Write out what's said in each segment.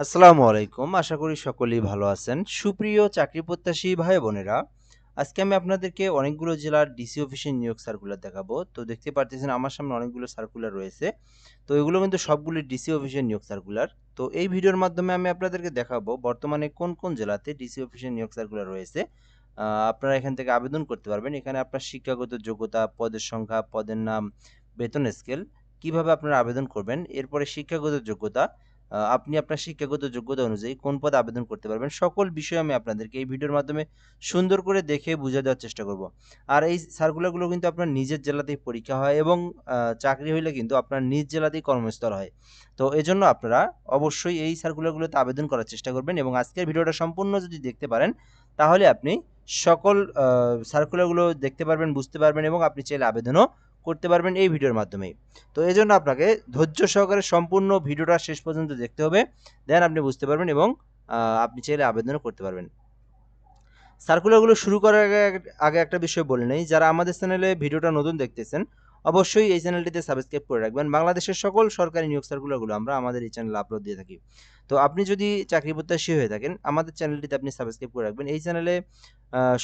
আসসালামু আলাইকুম। আশা করি সকলেই ভালো আছেন। সুপ্রিয় চাকরি প্রত্যাশী ভাই বোনেরা, আজকে আমি আপনাদেরকে অনেকগুলো জেলার ডিসি অফিসে নিয়োগ সার্কুলার দেখাবো। তো দেখতে পারতেছেন আমার সামনে অনেকগুলো সার্কুলার রয়েছে। তো এগুলো কিন্তু সবগুলি ডিসি অফিসের নিয়োগ সার্কুলার। তো এই ভিডিওর মাধ্যমে আমি আপনাদেরকে দেখাবো বর্তমানে কোন কোন জেলাতে ডিসি অফিসের নিয়োগ সার্কুলার রয়েছে। আপনারা এখান থেকে আবেদন করতে পারবেন। এখানে আপনার শিক্ষাগত যোগ্যতা, পদের সংখ্যা, পদের নাম, বেতন স্কেল, কিভাবে আপনারা আবেদন করবেন। এরপরে শিক্ষাগত যোগ্যতা, আপনি আপনার শিক্ষাগত যোগ্যতা অনুযায়ী কোন পদে আবেদন করতে পারবেন। সকল বিষয় আমি আপনাদেরকে এই ভিডিওর মাধ্যমে সুন্দর করে দেখে বুঝিয়ে দেওয়ার চেষ্টা করব। আর এই সার্কুলারগুলো কিন্তু আপনার নিজের জেলাতেই পরীক্ষা হয় এবং চাকরি হইলে কিন্তু আপনার নিজ জেলাতেই কর্মস্থল হয়। তো এজন্য আপনারা অবশ্যই এই সার্কুলারগুলোতে আবেদন করার চেষ্টা করবেন এবং আজকের ভিডিওটা সম্পূর্ণ যদি দেখতে পারেন, তাহলে আপনি সকল সার্কুলারগুলো দেখতে পারবেন, বুঝতে পারবেন এবং আপনি চাইলে আবেদনও করতে পারবেন এই ভিডিওর মাধ্যমেই। তো এজন্য আপনাকে ধৈর্য সহকারে সম্পূর্ণ ভিডিওটা শেষ পর্যন্ত দেখতে হবে। দেন আপনি বুঝতে পারবেন এবং আপনি চাইলে আবেদনও করতে পারবেন। সার্কুলারগুলো শুরু করার আগে একটা বিষয় বলে নেই, যারা আমাদের চ্যানেলে ভিডিওটা নতুন দেখতেছেন, অবশ্যই এই চ্যানেলটিতে সাবস্ক্রাইব করে রাখবেন। বাংলাদেশের সকল সরকারি নিয়োগ সার্কুলারগুলো আমরা আমাদের এই চ্যানেলে আপলোড দিয়ে থাকি। তো আপনি যদি চাকরি প্রত্যাশী হয়ে থাকেন, আমাদের চ্যানেলটিতে আপনি সাবস্ক্রাইব করে রাখবেন। এই চ্যানেলে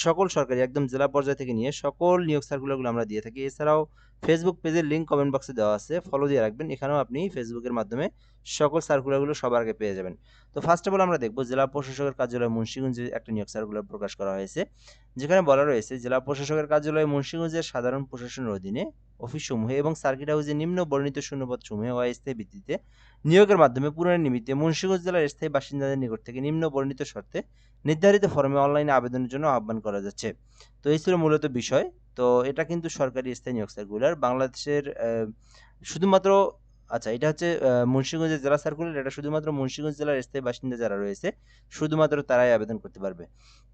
সকল সরকারি একদম জেলা পর্যায় থেকে নিয়ে সকল নিয়োগ সার্কুলারগুলো আমরা দিয়ে থাকি। এছাড়াও ফেসবুক পেজের লিঙ্ক কমেন্ট বক্সে দেওয়া আছে, ফলো দিয়ে রাখবেন। এখানেও আপনি ফেসবুকের মাধ্যমে সকল সার্কুলারগুলো সবার আগে পেয়ে যাবেন। তো ফার্স্ট অফ অল আমরা দেখব জেলা প্রশাসকের কার্যালয় মুন্সিগঞ্জে একটা নিয়োগ সার্কুলার প্রকাশ করা হয়েছে, যেখানে বলা রয়েছে জেলা প্রশাসকের কার্যালয় মুন্সিগঞ্জের সাধারণ প্রশাসনের অধীনে অফিসসমূহে এবং সার্কিট হাউসে নিম্ন বর্ণিত শূন্যপদসমূহে অস্থায়ী ভিত্তিতে নিয়োগের মাধ্যমে পূরণের নিমিত্তে মুন্সিগঞ্জ জেলার স্থায়ী বাসিন্দাদের নিকট থেকে নিম্ন বর্ণিত শর্তে নির্ধারিত ফর্মে অনলাইনে আবেদনের জন্য আহ্বান করা যাচ্ছে। তো এই ছিল মূলত বিষয়। তো এটা কিন্তু সরকারি স্থায়ী নিয়োগ সার্কুলার বাংলাদেশের শুধুমাত্র, আচ্ছা, এটা হচ্ছে মুন্সিগঞ্জের জেলা সার্কুলার। এটা শুধুমাত্র মুন্সিগঞ্জ জেলার স্থায়ী বাসিন্দা যারা রয়েছে শুধুমাত্র তারাই আবেদন করতে পারবে।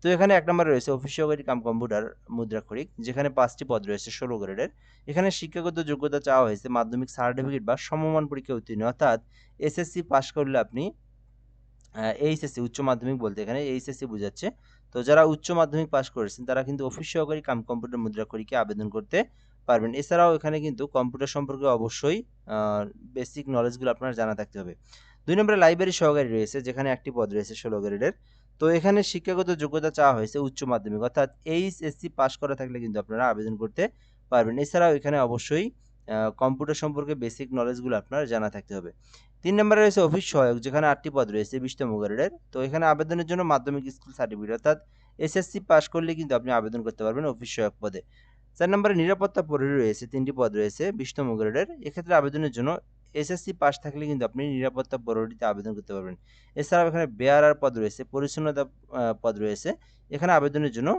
তো এখানে এক নম্বরে রয়েছে অফিস সহকারী কাম কম্পিউটার মুদ্রাক্ষরিক, যেখানে 5টি পদ রয়েছে 16 গ্রেডের। এখানে শিক্ষাগত যোগ্যতা চাওয়া হয়েছে মাধ্যমিক সার্টিফিকেট বা সমমান পরীক্ষায় উত্তীর্ণ, অর্থাৎ এসএসসি পাস করলে আপনি, এইচএসসি উচ্চ মাধ্যমিক বলতে এখানে এইচএসসি বোঝাচ্ছে। তো যারা উচ্চ মাধ্যমিক পাস করেছেন তারা কিন্তু অফিস সহকারী কাম কম্পিউটার মুদ্রাক্ষরিকে আবেদন করতে পারবেন। এছাড়াও এখানে কিন্তু কম্পিউটার সম্পর্কে অবশ্যই বেসিক নলেজগুলো আপনার জানা থাকতে হবে। 2 নম্বরে লাইব্রেরি সহকারী রয়েছে, যেখানে একটি পদ রয়েছে 16 গ্রেডের। তো এখানে শিক্ষাগত যোগ্যতা চাওয়া হয়েছে উচ্চ মাধ্যমিক, অর্থাৎ এইচএসসি পাস করা থাকলে কিন্তু আপনারা আবেদন করতে পারবেন। এছাড়াও এখানে অবশ্যই কম্পিউটার সম্পর্কে বেসিক নলেজগুলো আপনার জানা থাকতে হবে। 3 নম্বরে রয়েছে অফিস সহায়ক, যেখানে 8টি পদ রয়েছে 20তম গ্রেডের। তো এখানে আবেদনের জন্য মাধ্যমিক স্কুল সার্টিফিকেট, অর্থাৎ এসএসসি পাস করলে কিন্তু আপনি আবেদন করতে পারবেন অফিস সহায়ক পদে। 4 নম্বরে নিরাপত্তা প্রহরী রয়েছে, 3টি পদ রয়েছে 20তম গ্রেডের। এক্ষেত্রে আবেদনের জন্য এসএসসি পাস থাকলে কিন্তু আপনি নিরাপত্তা প্রহরীতে আবেদন করতে পারবেন। এছাড়াও এখানে বেয়ারার পদ রয়েছে, পরিচ্ছন্নতা পদ রয়েছে। এখানে আবেদনের জন্য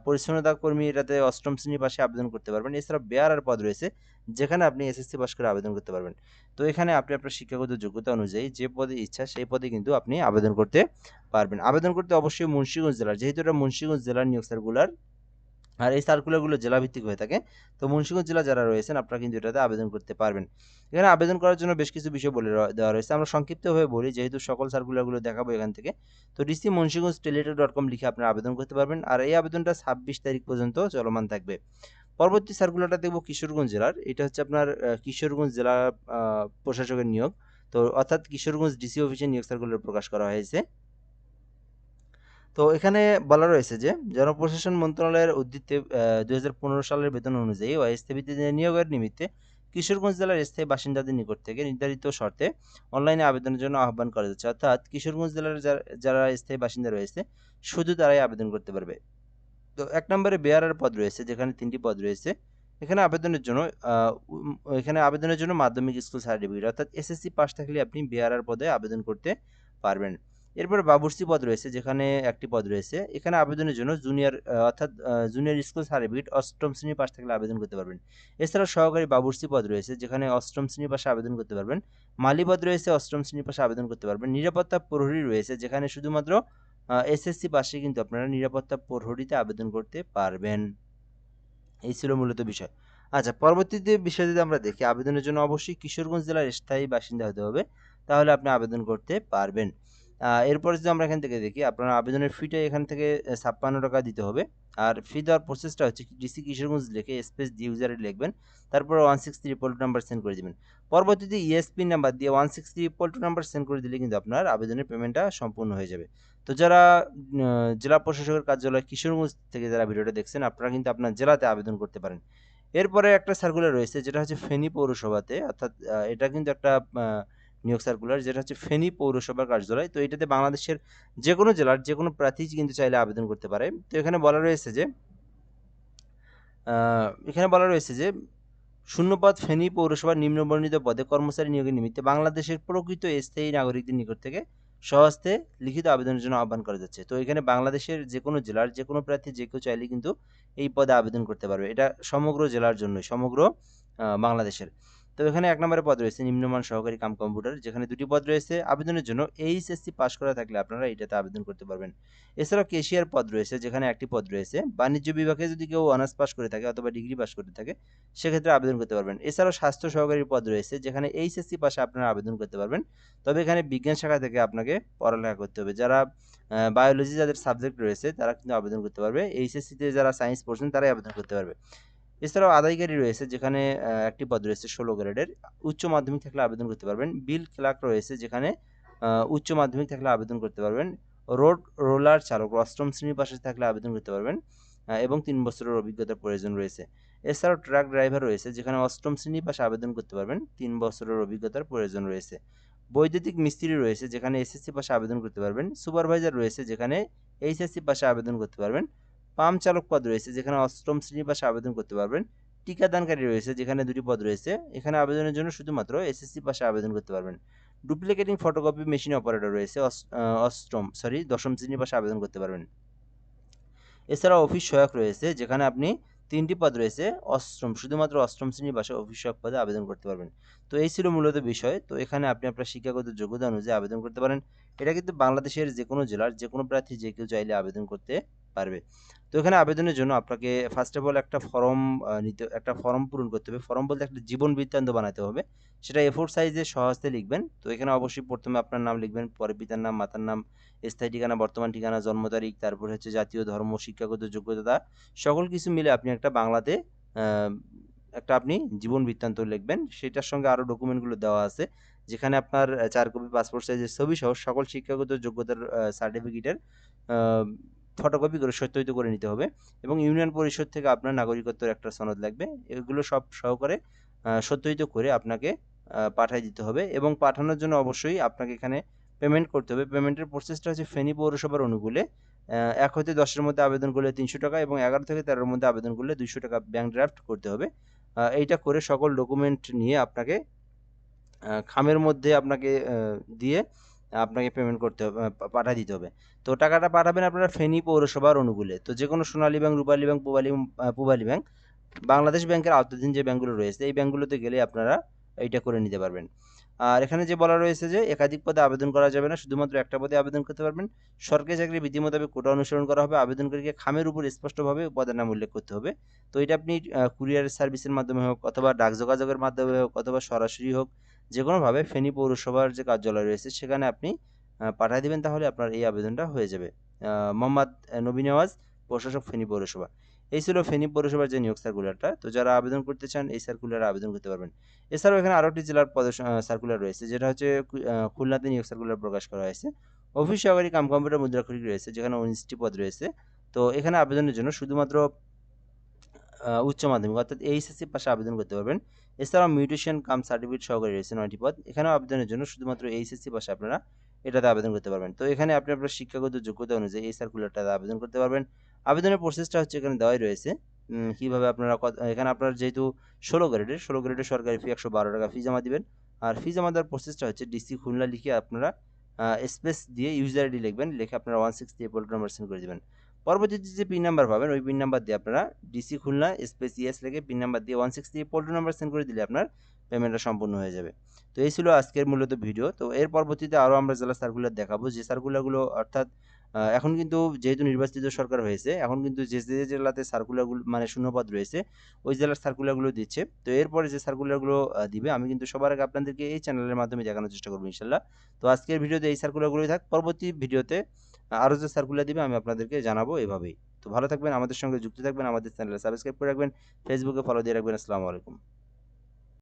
পরিচ্ছন্নতা কর্মী, এটাতে 8ম শ্রেণী পাশে আবেদন করতে পারবেন। এছাড়াও বেয়ারার পদ রয়েছে, যেখানে আপনি এসএসসি পাস করে আবেদন করতে পারবেন। তো এখানে আপনি আপনার শিক্ষাগত যোগ্যতা অনুযায়ী যে পদে ইচ্ছা সেই পদে কিন্তু আপনি আবেদন করতে পারবেন। আবেদন করতে অবশ্যই মুন্সিগঞ্জ জেলার, যেহেতু এটা মুন্সিগঞ্জ জেলার নিয়োগ সার্কুলার, আর এই সার্কুলারগুলো জেলাভিত্তিক হয়ে থাকে। তো মুন্সিগঞ্জ জেলা যারা রয়েছেন আপনারা কিন্তু এটাতে আবেদন করতে পারবেন। এখানে আবেদন করার জন্য বেশ কিছু বিষয় বলে দেওয়া রয়েছে। আমরা সংক্ষিপ্তভাবে বলি, যেহেতু সকল সার্কুলারগুলো দেখাবো এখান থেকে। তো ডিসি মুন্সিগঞ্জ টেলিটক.com লিখে আপনারা আবেদন করতে পারবেন। আর এই আবেদনটা 26 তারিখ পর্যন্ত চলমান থাকবে। পরবর্তী সার্কুলারটা দেখব কিশোরগঞ্জ জেলার। এটা হচ্ছে আপনার কিশোরগঞ্জ জেলা প্রশাসকের নিয়োগ। তো অর্থাৎ কিশোরগঞ্জ ডিসি অফিসে নিয়োগ সার্কুলার প্রকাশ করা হয়েছে। তো এখানে বলা রয়েছে যে জনপ্রশাসন মন্ত্রণালয়ের উদ্যোগে 2015 সালের বেতন অনুযায়ী অস্থায়ী ভিত্তিতে নিয়োগের নিমিত্তে কিশোরগঞ্জ জেলার স্থায়ী বাসিন্দাদের নিকট থেকে নির্ধারিত শর্তে অনলাইনে আবেদনের জন্য আহ্বান করা যাচ্ছে, অর্থাৎ কিশোরগঞ্জ জেলার যারা স্থায়ী বাসিন্দা রয়েছে শুধু তারাই আবেদন করতে পারবে। তো 1 নম্বরে বেয়ারার পদ রয়েছে, যেখানে 3টি পদ রয়েছে। এখানে আবেদনের জন্য মাধ্যমিক স্কুল সার্টিফিকেট, অর্থাৎ এসএসসি পাস থাকলে আপনি বেয়ারার পদে আবেদন করতে পারবেন। এরপরে বাবুর্চি পদ রয়েছে, যেখানে একটি পদ রয়েছে। এখানে আবেদনের জন্য জুনিয়র স্কুল সার্টিফিকেট 8ম শ্রেণী পাস থাকলে আবেদন করতে পারবেন। এছাড়াও সহকারী বাবুর্চি পদ রয়েছে, যেখানে 8ম শ্রেণী পাশে আবেদন করতে পারবেন। মালি পদ রয়েছে, 8ম শ্রেণী পাশে আবেদন করতে পারবেন। নিরাপত্তা প্রহরী রয়েছে, যেখানে শুধুমাত্র এসএসসি পাশে কিন্তু আপনারা নিরাপত্তা প্রহরীতে আবেদন করতে পারবেন। এই ছিল মূলত বিষয়। আচ্ছা, পরবর্তীতে বিষয় যদি আমরা দেখি, আবেদনের জন্য অবশ্যই কিশোরগঞ্জ জেলার স্থায়ী বাসিন্দা হতে হবে, তাহলে আপনি আবেদন করতে পারবেন। এরপরে যদি আমরা এখান থেকে দেখি, আপনার আবেদনের ফিটা এখান থেকে 56 টাকা দিতে হবে। আর ফি দেওয়ার প্রসেসটা হচ্ছে ডিসি কিশোরগঞ্জ লিখে স্পেস দিয়ে ইউজার আইডি লিখবেন, তারপর 163 নাম্বার সেন্ড করে দিবেন। পরবর্তীতে ইএসপি নাম্বার দিয়ে 163 নাম্বার সেন্ড করে দিলে কিন্তু আপনার আবেদনের পেমেন্টটা সম্পূর্ণ হয়ে যাবে। তো যারা জেলা প্রশাসকের কার্যালয় কিশোরগঞ্জ থেকে যারা ভিডিওটা দেখছেন, আপনারা কিন্তু আপনার জেলাতে আবেদন করতে পারেন। এরপরে একটা সার্কুলার রয়েছে যেটা হচ্ছে ফেনী পৌরসভাতে, অর্থাৎ এটা কিন্তু একটা নিয়োগ সার্কুলার যেটা হচ্ছে ফেনী পৌরসভার কার্যালয়। তো এটাতে বাংলাদেশের যে কোনো জেলার যে কোনো প্রার্থী কিন্তু চাইলে আবেদন করতে পারে। তো এখানে বলা রয়েছে যে শূন্যপদ ফেনী পৌরসভার নিম্নবর্ণিত পদে কর্মচারী নিয়োগের নিমিত্তে বাংলাদেশের প্রকৃত স্থায়ী নাগরিকদের নিকট থেকে স্বহস্তে লিখিত আবেদনের জন্য আহ্বান করা যাচ্ছে। তো এখানে বাংলাদেশের যে কোনো জেলার যে কোনো প্রার্থী যে কেউ চাইলে কিন্তু এই পদে আবেদন করতে পারবে। এটা সমগ্র জেলার জন্যই, সমগ্র বাংলাদেশের। তো এখানে ১ নম্বরে পদ রয়েছে নিম্নমান সহকারী কাম কম্পিউটার, যেখানে ২টি পদ রয়েছে। আবেদনের জন্য এইচএসসি পাস করা থাকলে আপনারা এটাতে আবেদন করতে পারবেন। এছাড়াও ক্যাশিয়ার পদ রয়েছে, যেখানে ১টি পদ রয়েছে। বাণিজ্য বিভাগে যদি কেউ অনার্স পাস করে থাকে অথবা ডিগ্রি পাস করে থাকে সেক্ষেত্রে আবেদন করতে পারবেন। এছাড়াও স্বাস্থ্য সহকারীর পদ রয়েছে, যেখানে এইচএসসি পাশে আপনারা আবেদন করতে পারবেন। তবে এখানে বিজ্ঞান শাখা থেকে আপনাকে পড়ালেখা করতে হবে। যারা বায়োলজি যাদের সাবজেক্ট রয়েছে তারা কিন্তু আবেদন করতে পারবে। এইচএসসিতে যারা সায়েন্স পড়ছেন তারাই আবেদন করতে পারবে। এছাড়াও আদায়কারী রয়েছে, যেখানে একটি পদ রয়েছে ১৬ গ্রেডের। উচ্চ মাধ্যমিক থাকলে আবেদন করতে পারবেন। বিল ক্লার্ক রয়েছে, যেখানে উচ্চ মাধ্যমিক থাকলে আবেদন করতে পারবেন। রোড রোলার চালক ৮ম শ্রেণী পাশে থাকলে আবেদন করতে পারবেন এবং ৩ বছরের অভিজ্ঞতার প্রয়োজন রয়েছে। এছাড়াও ট্রাক ড্রাইভার রয়েছে, যেখানে ৮ম শ্রেণী পাশে আবেদন করতে পারবেন, ৩ বছরের অভিজ্ঞতার প্রয়োজন রয়েছে। বৈদ্যুতিক মিস্ত্রি রয়েছে, যেখানে এসএসসি পাশে আবেদন করতে পারবেন। সুপারভাইজার রয়েছে, যেখানে এইচএসসি পাশে আবেদন করতে পারবেন। পাম্প চালক পদ রয়েছে, যেখানে ৮ম শ্রেণী পাশে আবেদন করতে পারবেন। টিকাদানকারী রয়েছে, যেখানে ২টি পদ রয়েছে। এখানে আবেদনের জন্য শুধুমাত্র এসএসসি পাশে আবেদন করতে পারবেন। ডুপ্লিকেটিং ফটোকপি মেশিন অপারেটর রয়েছে, ১০ম শ্রেণী পাশে আবেদন করতে পারবেন। এছাড়াও অফিস সহায়ক রয়েছে, যেখানে আপনি ৩টি পদ রয়েছে, শুধুমাত্র ৮ম শ্রেণী পাশে অফিস সহায়ক পদে আবেদন করতে পারবেন। তো এই ছিল মূলত বিষয়। তো এখানে আপনি আপনার শিক্ষাগত যোগ্যতা অনুযায়ী আবেদন করতে পারেন। এটা কিন্তু বাংলাদেশের যে কোনো জেলার যে কোনো প্রার্থী যে কেউ চাইলে আবেদন করতে পারবে। তো এখানে আবেদনের জন্য আপনাকে ফার্স্ট অফ অল একটা ফর্ম পূরণ করতে হবে। ফর্ম বলতে একটা জীবন বৃত্তান্ত বানাতে হবে। সেটা A4 সাইজে স্বহস্তে লিখবেন। তো এখানে অবশ্যই ১ম এ আপনার নাম লিখবেন, পরে পিতার নাম, মাতার নাম, স্থায়ী ঠিকানা, বর্তমান ঠিকানা, জন্ম তারিখ, তারপর হচ্ছে জাতীয়, ধর্ম, শিক্ষাগত যোগ্যতা, সকল কিছু মিলে আপনি একটা বাংলাতে আ একটা আপনি জীবন বৃত্তান্ত লিখবেন। সেটার সঙ্গে আরো ডকুমেন্টগুলো দেওয়া আছে। যেখানে আপনার ৪ কপি পাসপোর্ট সাইজের ছবি সহ সকল শিক্ষাগত যোগ্যতার সার্টিফিকেটের আ ফটোকপি করে সত্যায়িত করে নিতে হবে এবং ইউনিয়ন পরিষদ থেকে আপনার নাগরিকত্বের একটা সনদ লাগবে। এগুলো সব সহকারে সত্যায়িত করে আপনাকে পাঠায় দিতে হবে এবং পাঠানোর জন্য অবশ্যই আপনাকে এখানে পেমেন্ট করতে হবে। পেমেন্টের প্রসেসটা হচ্ছে ফেনী পৌরসভার অনুকূলে ১ হতে ১০ এর মধ্যে আবেদন করলে ৳৩০০ এবং ১১ থেকে ১৩ এর মধ্যে আবেদন করলে ৳২০০ ব্যাংক ড্রাফট করতে হবে। এইটা করে সকল ডকুমেন্ট নিয়ে আপনাকে খামের মধ্যে আপনাকে দিয়ে আপনাকে পেমেন্ট করতে হবে, পাঠায় দিতে হবে। তো টাকাটা পাঠাবেন আপনারা ফেনী পৌরসভার অনুকূলে। তো যেকোনো সোনালী ব্যাংক, রূপালী ব্যাংক, পূবালী ব্যাংক, বাংলাদেশ ব্যাংকের আওতাধীন যে ব্যাংকগুলো রয়েছে এই ব্যাংকগুলোতে গেলে আপনারা এইটা করে নিতে পারবেন। আর এখানে যে বলা রয়েছে যে একাধিক পদে আবেদন করা যাবে না, শুধুমাত্র একটা পদে আবেদন করতে পারবেন। সরকারি চাকরির বিধি মোতাবেক কোটা অনুসরণ করা হবে। আবেদনকারীকে খামের উপর স্পষ্টভাবে পদের নাম উল্লেখ করতে হবে। তো এটা আপনি কুরিয়ার সার্ভিসের মাধ্যমে হোক অথবা ডাক যোগাযোগের মাধ্যমে হোক অথবা সরাসরি হোক, যেকোনোভাবে ফেনী পৌরসভার যে কার্যালয় রয়েছে সেখানে আপনি পাঠায় দিবেন, তাহলে আপনার এই আবেদনটা হয়ে যাবে। মোহাম্মদ নবী নেওয়াজ, প্রশাসক ফেনী পৌরসভা। এই ছিল ফেনী পৌরসভার যে নিয়োগ সার্কুলারটা। তো যারা আবেদন করতে চান এই সার্কুলারে আবেদন করতে পারবেন। এছাড়াও এখানে আরো একটি জেলার সার্কুলার রয়েছে, যেটা হচ্ছে খুলনাতে নিয়োগ সার্কুলার প্রকাশ করা হয়েছে। অফিস সহকারী কাম কম্পিউটার মুদ্রাক্ষরিক রয়েছে, যেখানে ১৯টি পদ রয়েছে। তো এখানে আবেদনের জন্য শুধুমাত্র উচ্চ মাধ্যমিক অর্থাৎ এইচএসসি পাশে আবেদন করতে পারবেন। এছাড়াও মিউটেশন কাম সার্টিফিকেট সহকারী রয়েছে ৯টি পদ। এখানেও আবেদনের জন্য শুধুমাত্র এইচএসসি পাশে আপনারা এটাতে আবেদন করতে পারবেন। তো এখানে আপনি আপনার শিক্ষাগত যোগ্যতা অনুযায়ী এই সার্কুলারটাতে আবেদন করতে পারবেন। আবেদনের প্রসেসটা হচ্ছে এখানে দেওয়াই রয়েছে। কিভাবে আপনারা এখানে আপনার যেহেতু ১৬ গ্রেডের সরকারি ফি ৳১১২ ফি জমা দিবেন। আর ফি জমা দেওয়ার প্রসেসটা হচ্ছে ডিসি খুলনা লিখে আপনারা স্পেস দিয়ে ইউজার আইডি লিখবেন। লিখে আপনারা 163 পোল্ট নাম্বার সেন্ড করে দিবেন। পরবর্তীতে যে পিন নাম্বার পাবেন ওই পিন নাম্বার দিয়ে আপনারা ডিসি খুলনা স্পেস ইএস লিখে পিন নাম্বার দিয়ে 163 পোল্ট নাম্বার সেন্ড করে দিলে আপনার পেমেন্টটা সম্পূর্ণ হয়ে যাবে। তো এই ছিল আজকের মূলত ভিডিও। তো এর পরবর্তীতে আরও আমরা জেলা সার্কুলার দেখাবো, যে সার্কুলারগুলো অর্থাৎ এখন কিন্তু যেহেতু নির্বাচিত সরকার হয়েছে, এখন কিন্তু যে জেলাতে সার্কুলারগুলো মানে শূন্যপদ রয়েছে ওই জেলার সার্কুলারগুলো দিচ্ছে। তো এরপরে যে সার্কুলারগুলো দিবে আমি কিন্তু সবার আগে আপনাদেরকে এই চ্যানেলের মাধ্যমে দেখানোর চেষ্টা করবো ইনশাল্লাহ। তো আজকের ভিডিওতে এই সার্কুলারগুলোই থাক। পরবর্তী ভিডিওতে আরও যে সার্কুলার দিবে আমি আপনাদেরকে জানাবো এভাবেই। তো ভালো থাকবেন, আমাদের সঙ্গে যুক্ত থাকবেন, আমাদের চ্যানেলে সাবস্ক্রাইব করে রাখবেন, ফেসবুকে ফলো দিয়ে রাখবেন। আসসালামু আলাইকুম।